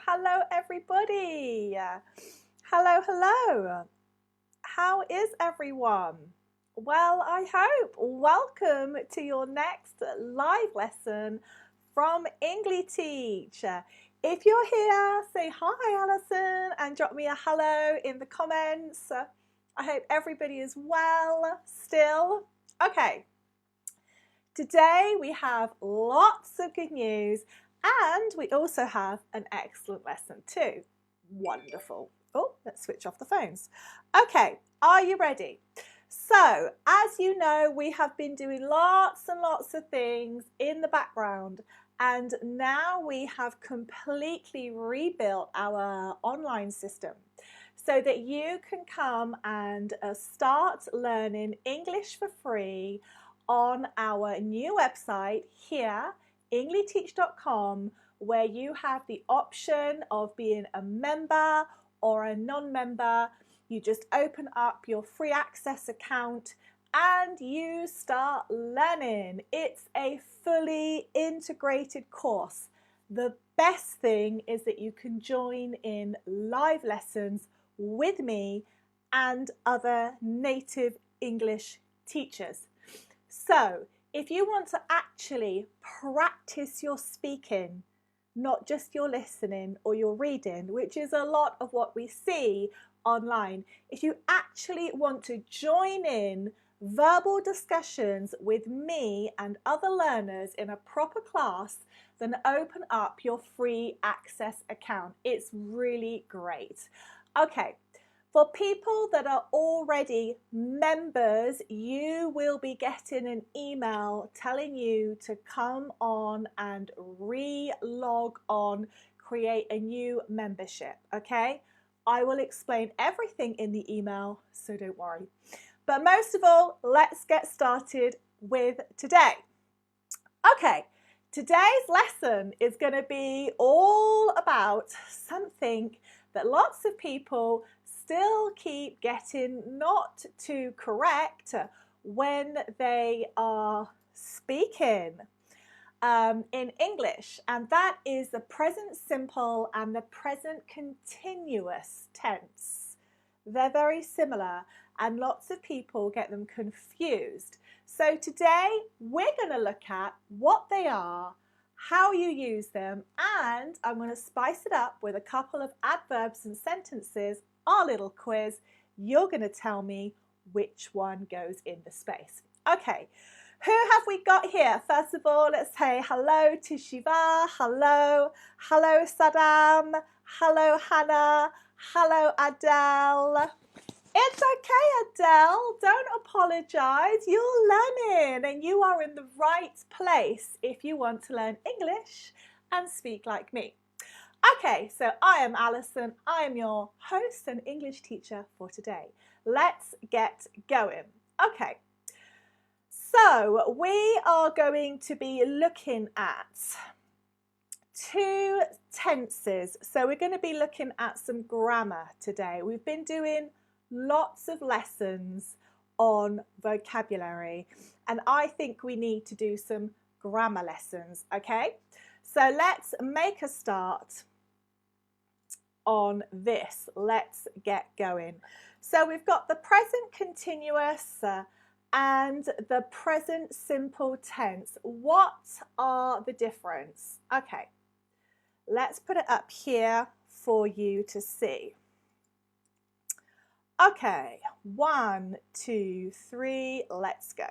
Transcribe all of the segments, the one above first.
Hello everybody. Hello. How is everyone? Well, I hope. Welcome to your next live lesson from Engli-teach. If you're here, say hi, Alison, and drop me a hello in the comments. I hope everybody is well still. Okay. Today we have lots of good news. And we also have an excellent lesson too. Wonderful. Oh, let's switch off the phones. Okay, are you ready? So, as you know, we have been doing lots and lots of things in the background, and now we have completely rebuilt our online system so that you can come and start learning English for free on our new website here, Engli-teach.com, where you have the option of being a member or a non-member. You just open up your free access account and you start learning. It's a fully integrated course. The best thing is that you can join in live lessons with me and other native English teachers. So, if you want to actually practice your speaking, not just your listening or your reading, which is a lot of what we see online, if you actually want to join in verbal discussions with me and other learners in a proper class, then open up your free access account. It's really great. Okay. For people that are already members, you will be getting an email telling you to come on and re-log on, create a new membership, okay? I will explain everything in the email, so don't worry. But most of all, let's get started with today. Okay, today's lesson is going to be all about something that lots of people still keep getting not too correct when they are speaking in English, and that is the present simple and the present continuous tense. They're very similar and lots of people get them confused. So today we're going to look at what they are, how you use them, and I'm going to spice it up with a couple of adverbs and sentences, our little quiz. You're going to tell me which one goes in the space. Okay, who have we got here? First of all, let's say hello to Shiva, hello Saddam, hello Hannah, hello Adele. It's okay, Adele, don't apologise. You're learning and you are in the right place if you want to learn English and speak like me. Okay, so I am Alison. I am your host and English teacher for today. Let's get going. Okay, so we are going to be looking at two tenses. So we're going to be looking at some grammar today. We've been doing lots of lessons on vocabulary, and I think we need to do some grammar lessons, okay? So let's make a start on this. Let's get going. So we've got the present continuous and the present simple tense. What are the difference? Okay, let's put it up here for you to see. Okay, 1, 2, 3, let's go.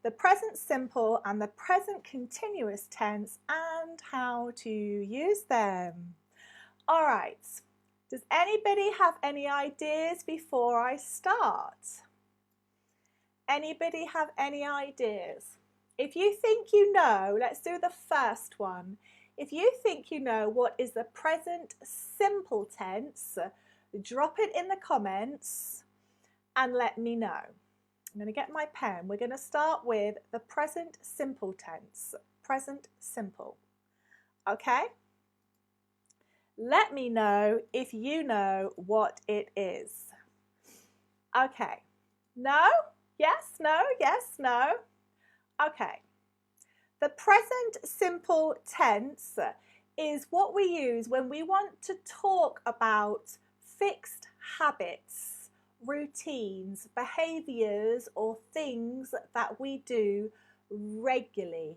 The present simple and the present continuous tense and how to use them. All right, does anybody have any ideas before I start? Anybody have any ideas? If you think you know, let's do the first one. If you think you know what is the present simple tense, drop it in the comments and let me know. I'm going to get my pen. We're going to start with the present simple tense. Present simple. Okay? Let me know if you know what it is. Okay. No? Yes? No? Yes? No? Okay. The present simple tense is what we use when we want to talk about fixed habits, routines, behaviors, or things that we do regularly.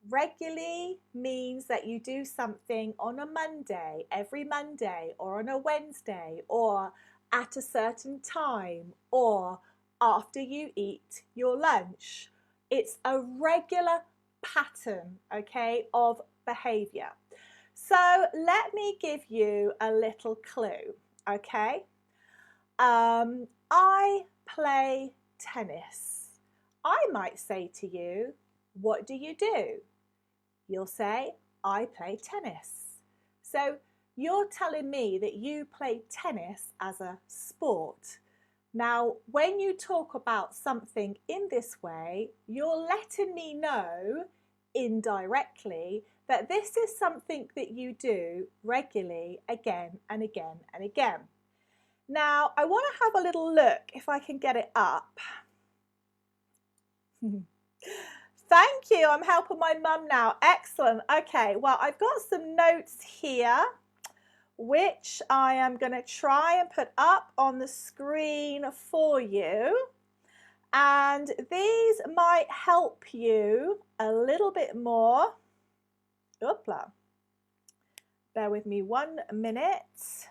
Regularly means that you do something on a Monday, every Monday, or on a Wednesday, or at a certain time, or after you eat your lunch. It's a regular pattern, okay, of behavior. So let me give you a little clue, okay? I play tennis. I might say to you, what do you do? You'll say, I play tennis. So you're telling me that you play tennis as a sport. Now, when you talk about something in this way, you're letting me know indirectly that this is something that you do regularly again and again and again. Now, I want to have a little look if I can get it up. Thank you, I'm helping my mum now. Excellent. Okay, well, I've got some notes here which I am going to try and put up on the screen for you. And these might help you a little bit more. Oopla. Bear with me 1 minute.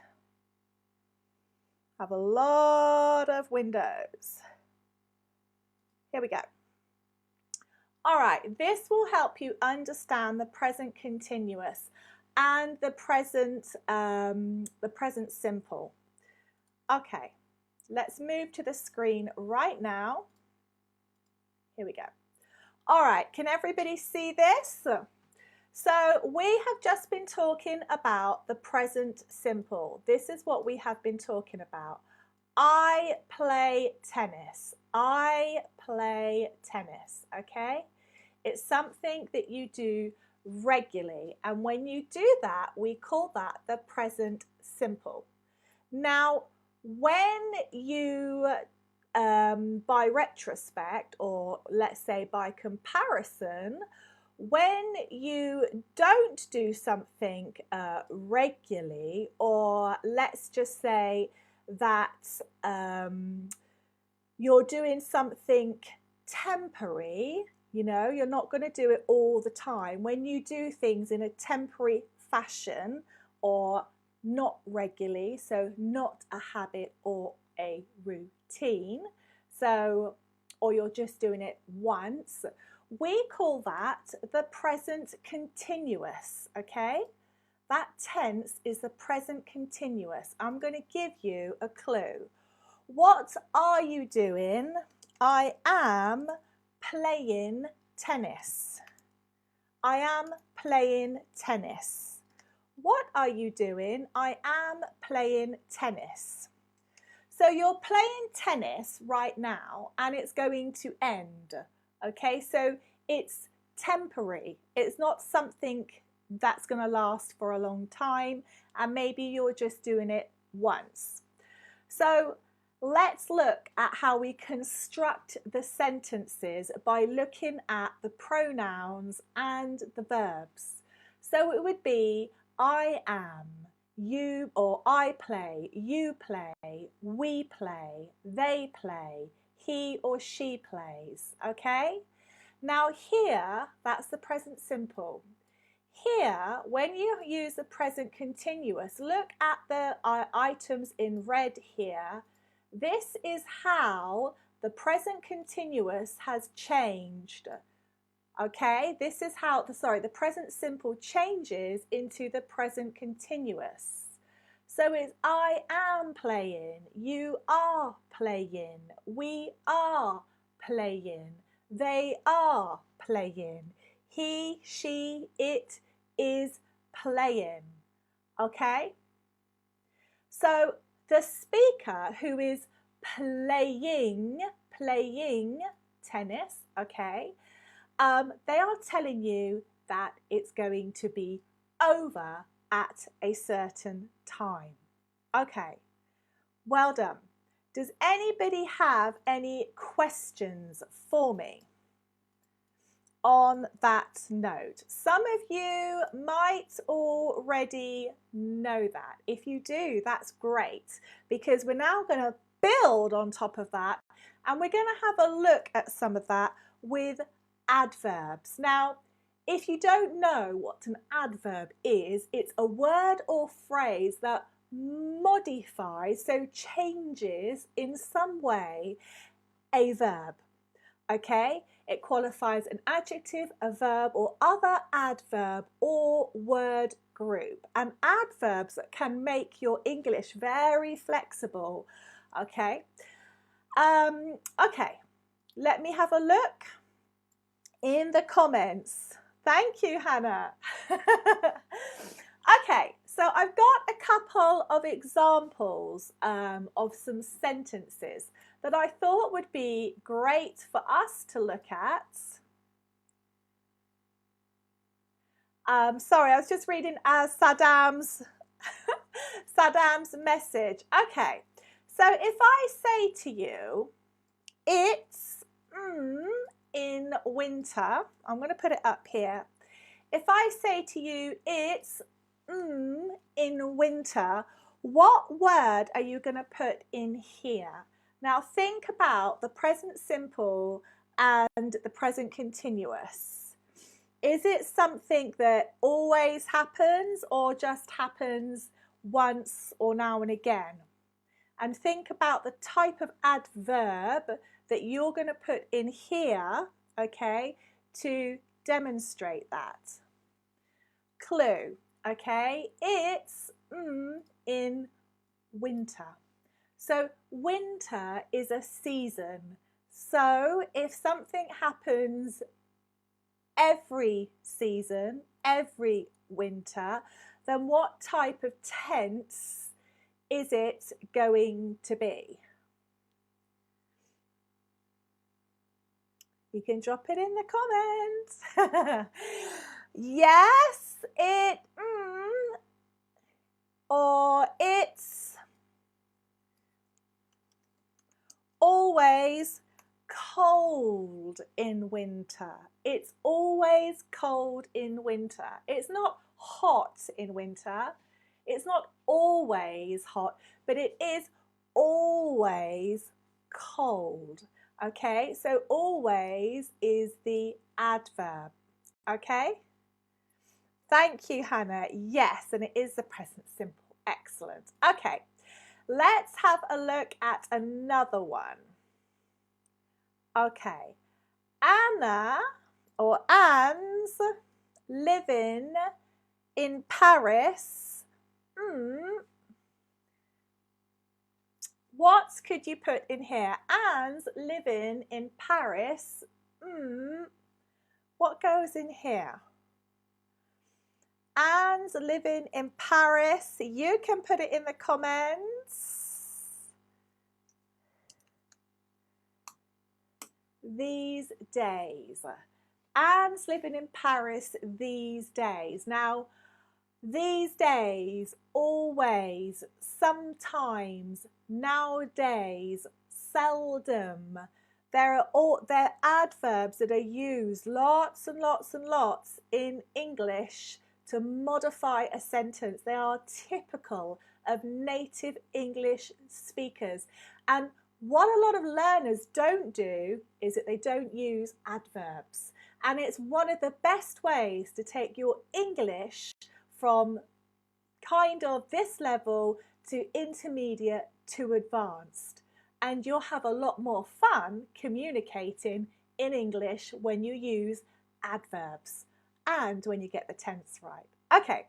Have a lot of windows. Here we go. All right, this will help you understand the present continuous and the present simple. Okay, let's move to the screen right now. Here we go. All right, can everybody see this? So we have just been talking about the present simple. This is what we have been talking about. I play tennis. I play tennis, okay? It's something that you do regularly, and when you do that, we call that the present simple. Now, when you by retrospect, or let's say by comparison, when you don't do something regularly, or let's just say that you're doing something temporary, you know, you're not going to do it all the time. When you do things in a temporary fashion or not regularly, so not a habit or a routine, so, or you're just doing it once, we call that the present continuous, okay? That tense is the present continuous. I'm going to give you a clue. What are you doing? I am playing tennis. I am playing tennis. What are you doing? I am playing tennis. So you're playing tennis right now and it's going to end. Okay, so it's temporary. It's not something that's going to last for a long time, and maybe you're just doing it once. So let's look at how we construct the sentences by looking at the pronouns and the verbs. So it would be I am, you, or I play, you play, we play, they play, he or she plays, okay? Now here, that's the present simple. Here, when you use the present continuous, look at the items in red here. This is how the present continuous has changed. Okay, this is how, the present simple changes into the present continuous. So it's I am playing, you are playing, we are playing, they are playing, he, she, it is playing. Okay? So the speaker who is playing tennis, okay, they are telling you that it's going to be over at a certain time. Okay, well done. Does anybody have any questions for me on that note? Some of you might already know that. If you do, that's great, because we're now going to build on top of that, and we're going to have a look at some of that with adverbs. Now, if you don't know what an adverb is, it's a word or phrase that modifies, so changes in some way, a verb. Okay, it qualifies an adjective, a verb, or other adverb or word group. And adverbs can make your English very flexible. Okay, okay, let me have a look in the comments. Thank you, Hannah. Okay, so I've got a couple of examples of some sentences that I thought would be great for us to look at. Sorry, I was just reading Saddam's message. Okay, so if I say to you, it's in winter, I'm going to put it up here. If I say to you, it's in winter, what word are you going to put in here? Now think about the present simple and the present continuous. Is it something that always happens or just happens once or now and again? And think about the type of adverb that you're going to put in here, okay, to demonstrate that. Clue, okay, it's in winter. So winter is a season. So if something happens every season, every winter, then what type of tense is it going to be? You can drop it in the comments. Yes, it, or it's always cold in winter. It's always cold in winter. It's not hot in winter. It's not always hot, but it is always cold. Okay, so always is the adverb. Okay, thank you, Hannah. Yes, and it is the present simple. Excellent. Okay, let's have a look at another one. Okay, Anna or Anne's living in Paris. What could you put in here? Anne's living in Paris. What goes in here? Anne's living in Paris. You can put it in the comments. These days. Anne's living in Paris these days. Now, These days, always, sometimes, nowadays, seldom. They're adverbs that are used lots and lots and lots in English to modify a sentence. They are typical of native English speakers. And what a lot of learners don't do is that they don't use adverbs. And it's one of the best ways to take your English from kind of this level to intermediate to advanced. And you'll have a lot more fun communicating in English when you use adverbs and when you get the tense right. Okay,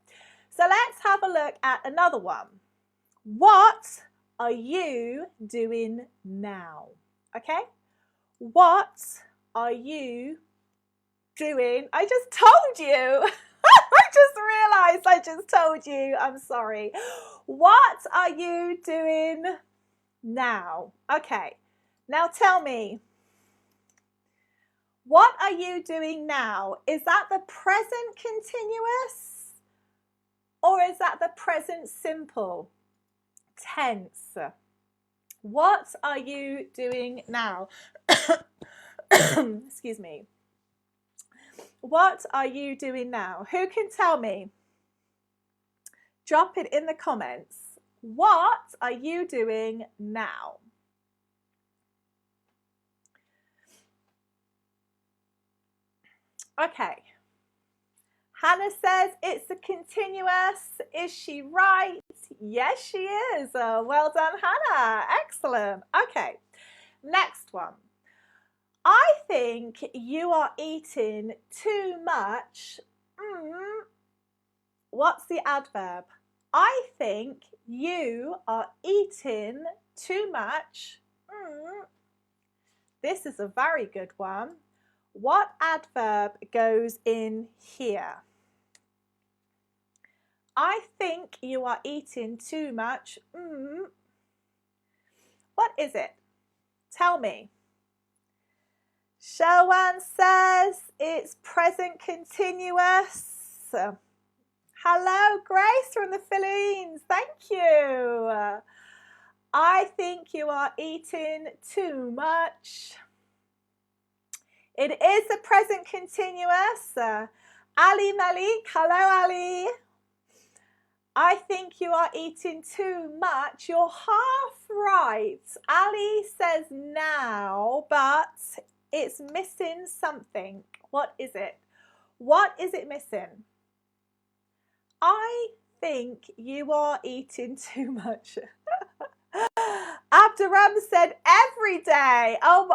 so let's have a look at another one. What are you doing now? Okay, what are you doing? I just told you. I just realised I just told you. I'm sorry. What are you doing now? Okay, now tell me, what are you doing now? Is that the present continuous or is that the present simple tense? What are you doing now? Excuse me. What are you doing now? Who can tell me? Drop it in the comments. What are you doing now? Okay. Hannah says it's a continuous. Is she right? Yes, she is. Well done, Hannah. Excellent. Okay. Next one. I think you are eating too much. What's the adverb? I think you are eating too much. This is a very good one. What adverb goes in here? I think you are eating too much. What is it? Tell me. Sherwan says it's present continuous. Hello, Grace from the Philippines. Thank you. I think you are eating too much. It is the present continuous. Ali Malik. Hello, Ali. I think you are eating too much. You're half right. Ali says now, but it's missing something. What is it? What is it missing? I think you are eating too much. Abduram said every day. Oh,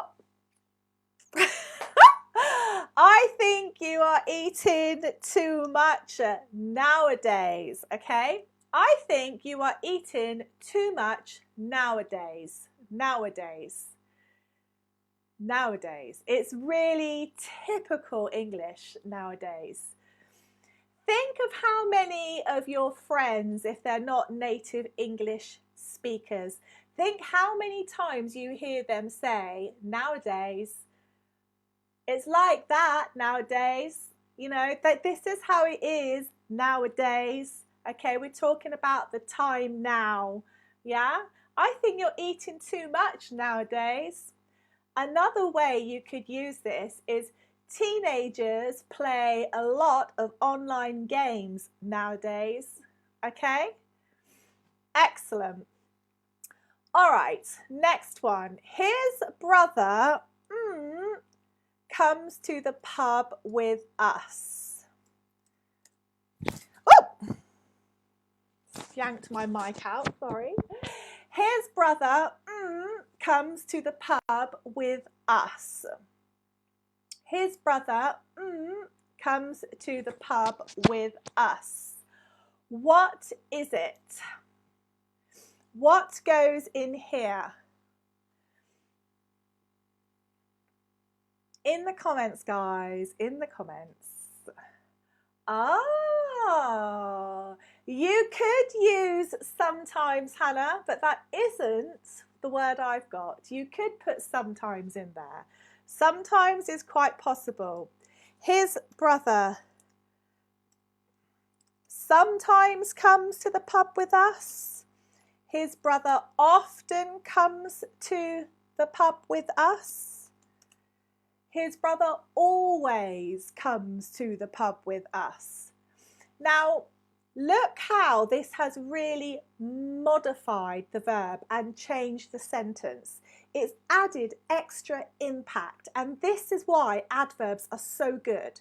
I think you are eating too much nowadays. Okay? I think you are eating too much nowadays. Nowadays. Nowadays. It's really typical English nowadays. Think of how many of your friends, if they're not native English speakers, think how many times you hear them say nowadays. It's like that nowadays, you know, that this is how it is nowadays. Okay, we're talking about the time now. Yeah, I think you're eating too much nowadays. Another way you could use this is teenagers play a lot of online games nowadays. Okay, excellent. All right, next one. His brother comes to the pub with us. Oh! Yanked my mic out, sorry. His brother comes to the pub with us. His brother comes to the pub with us. What is it? What goes in here? In the comments, guys, in the comments. Ah, you could use sometimes, Hannah, but that isn't the word I've got. You could put sometimes in there. Sometimes is quite possible. His brother sometimes comes to the pub with us. His brother often comes to the pub with us. His brother always comes to the pub with us. Now, look how this has really modified the verb and changed the sentence. It's added extra impact, and this is why adverbs are so good.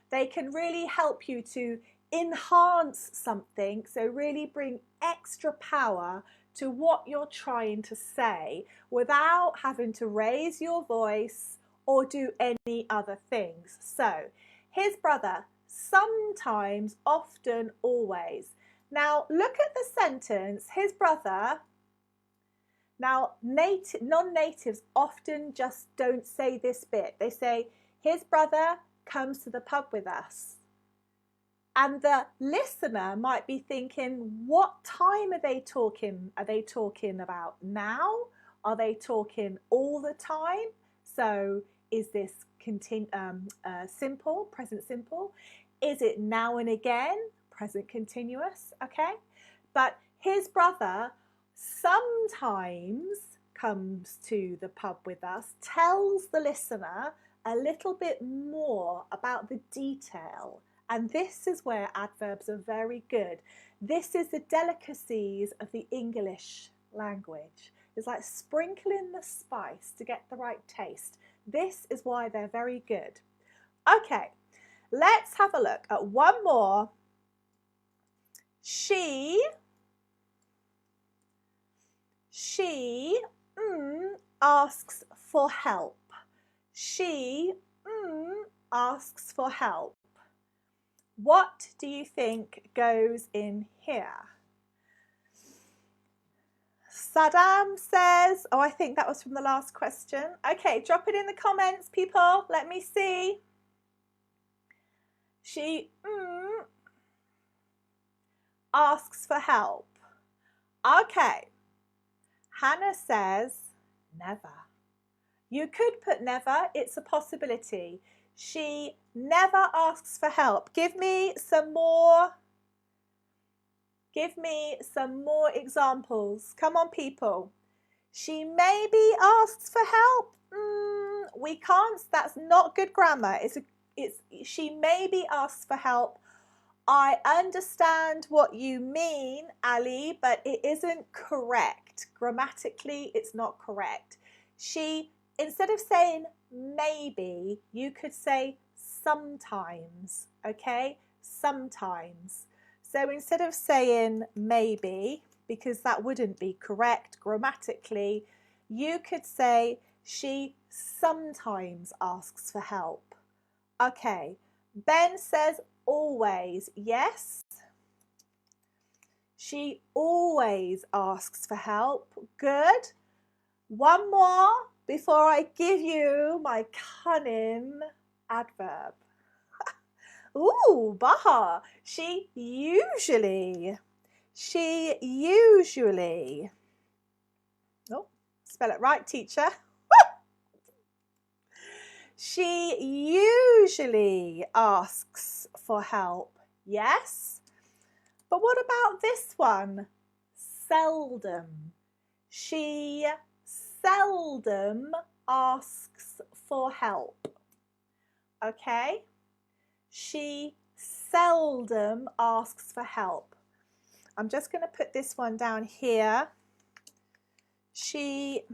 They can really help you to enhance something, so really bring extra power to what you're trying to say without having to raise your voice or do any other things. So, his brother sometimes, often, always. Now, look at the sentence, his brother. Now, non-natives often just don't say this bit. They say, his brother comes to the pub with us. And the listener might be thinking, what time are they talking? Are they talking about now? Are they talking all the time? So is this simple, present simple? Is it now and again, present continuous? Okay. But his brother sometimes comes to the pub with us, tells the listener a little bit more about the detail. And this is where adverbs are very good. This is the delicacies of the English language. It's like sprinkling the spice to get the right taste. This is why they're very good. Okay, let's have a look at one more. She asks for help. She asks for help. What do you think goes in here? Saddam says, oh, I think that was from the last question. Okay, drop it in the comments, people. Let me see. She asks for help. Okay. Hannah says, never. You could put never. It's a possibility. She never asks for help. Give me some more examples. Come on, people. She maybe asks for help. We can't. That's not good grammar. She maybe asks for help. I understand what you mean, Ali, but it isn't correct. Grammatically, it's not correct. Instead of saying maybe, you could say sometimes, okay? Sometimes. So instead of saying maybe, because that wouldn't be correct grammatically, you could say she sometimes asks for help. Okay, Ben says always. Yes, she always asks for help. Good. One more before I give you my cunning adverb. Ooh, Baha. She usually. Oh, spell it right, teacher. She usually asks for help. Yes. But what about this one? Seldom. She seldom asks for help. Okay? She seldom asks for help. I'm just going to put this one down here. She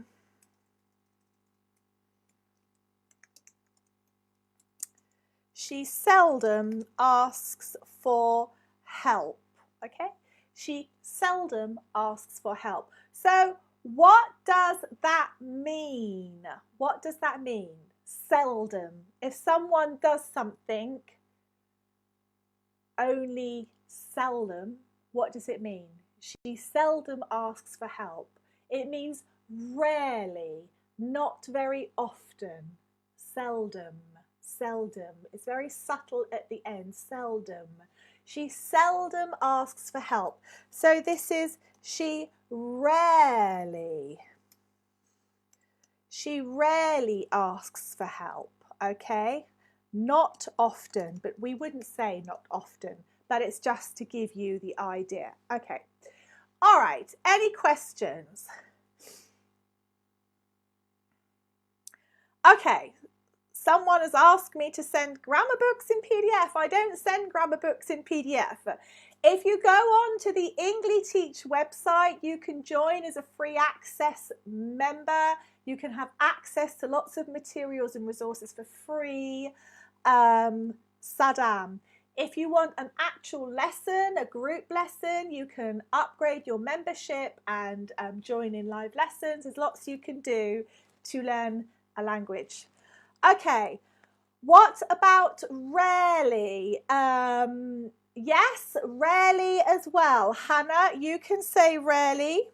seldom asks for help. Okay? She seldom asks for help. So what does that mean? What does that mean? Seldom. If someone does something only seldom, what does it mean? She seldom asks for help. It means rarely, not very often. Seldom. It's very subtle at the end. Seldom. She seldom asks for help. So this is she rarely asks for help. Okay? Not often, but we wouldn't say not often. but it's just to give you the idea. Okay. All right. Any questions? Okay. Someone has asked me to send grammar books in PDF. I don't send grammar books in PDF. If you go on to the Engli-teach website, you can join as a free access member. You can have access to lots of materials and resources for free. Saddam. If you want an actual lesson, a group lesson, you can upgrade your membership and join in live lessons. There's lots you can do to learn a language. Okay, what about rarely? Yes, rarely as well. Hannah, you can say rarely.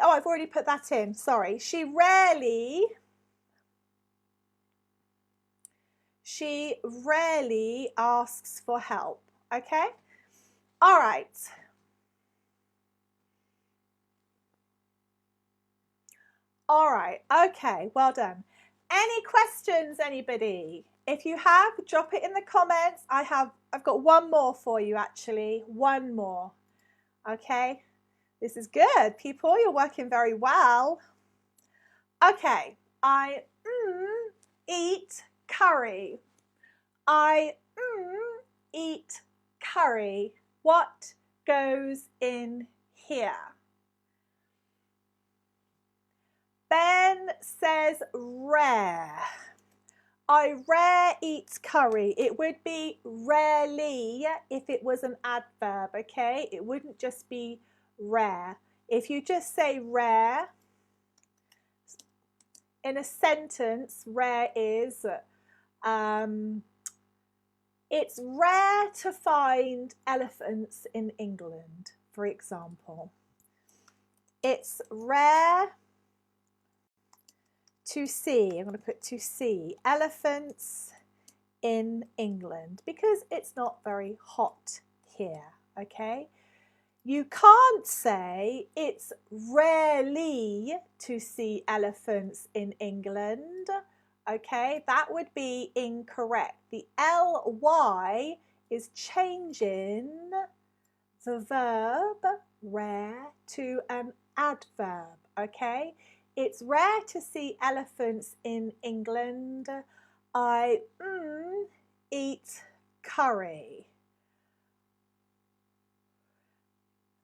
Oh, I've already put that in, sorry. She rarely asks for help, okay? All right. All right, okay, well done. Any questions, anybody? If you have, drop it in the comments. I've got one more for you, actually. One more. Okay, this is good. People, you're working very well. Okay, I eat curry. I eat curry. What goes in here? Ben says rare. I rare eat curry. It would be rarely if it was an adverb, okay? It wouldn't just be rare. If you just say rare, in a sentence, rare is, it's rare to find elephants in England, for example. It's rare to see, I'm going to put to see, elephants in England because it's not very hot here, okay? You can't say it's rarely to see elephants in England, okay? That would be incorrect. The ly is changing the verb rare to an adverb, okay? It's rare to see elephants in England. I eat curry.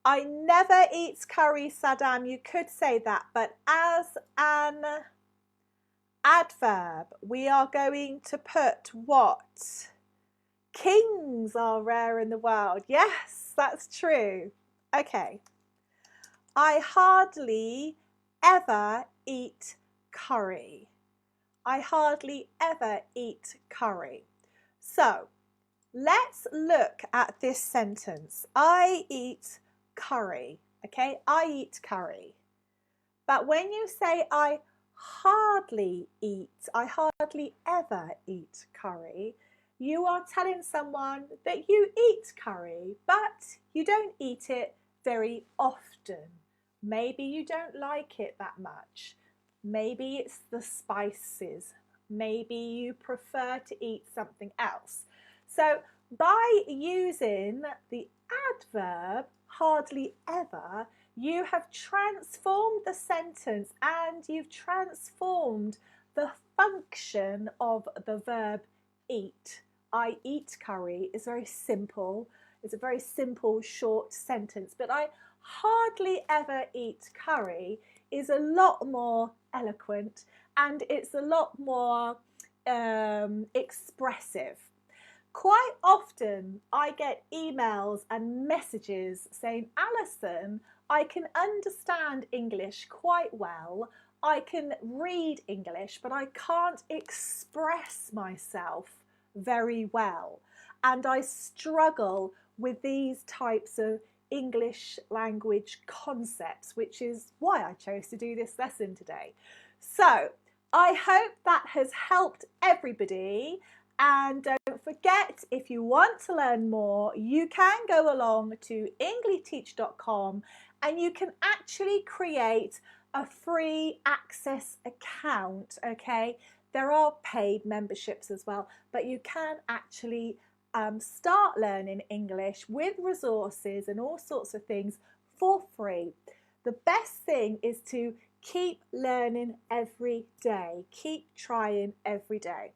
I never eat curry, Saddam. You could say that, but as an adverb, we are going to put what? Kings are rare in the world. Yes, that's true. Okay. I hardly ever eat curry. I hardly ever eat curry. So let's look at this sentence. I eat curry, okay? I eat curry. But when you say I hardly ever eat curry, you are telling someone that you eat curry, but you don't eat it very often. Maybe you don't like it that much. Maybe it's the spices. Maybe you prefer to eat something else. So by using the adverb hardly ever, you have transformed the sentence and you've transformed the function of the verb eat. I eat curry is very simple. It's a very simple, short sentence, but I hardly ever eat curry is a lot more eloquent and it's a lot more expressive. Quite often I get emails and messages saying, Alison, I can understand English quite well, I can read English, but I can't express myself very well, and I struggle with these types of English language concepts, which is why I chose to do this lesson today. So I hope that has helped everybody, and don't forget, if you want to learn more, you can go along to Engli-teach.com and you can actually create a free access account, okay? There are paid memberships as well, but you can actually start learning English with resources and all sorts of things for free. The best thing is to keep learning every day. Keep trying every day.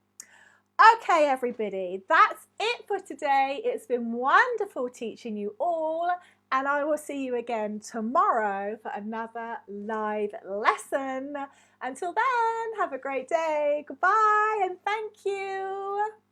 Okay, everybody, that's it for today. It's been wonderful teaching you all, and I will see you again tomorrow for another live lesson. Until then, have a great day. Goodbye, and thank you.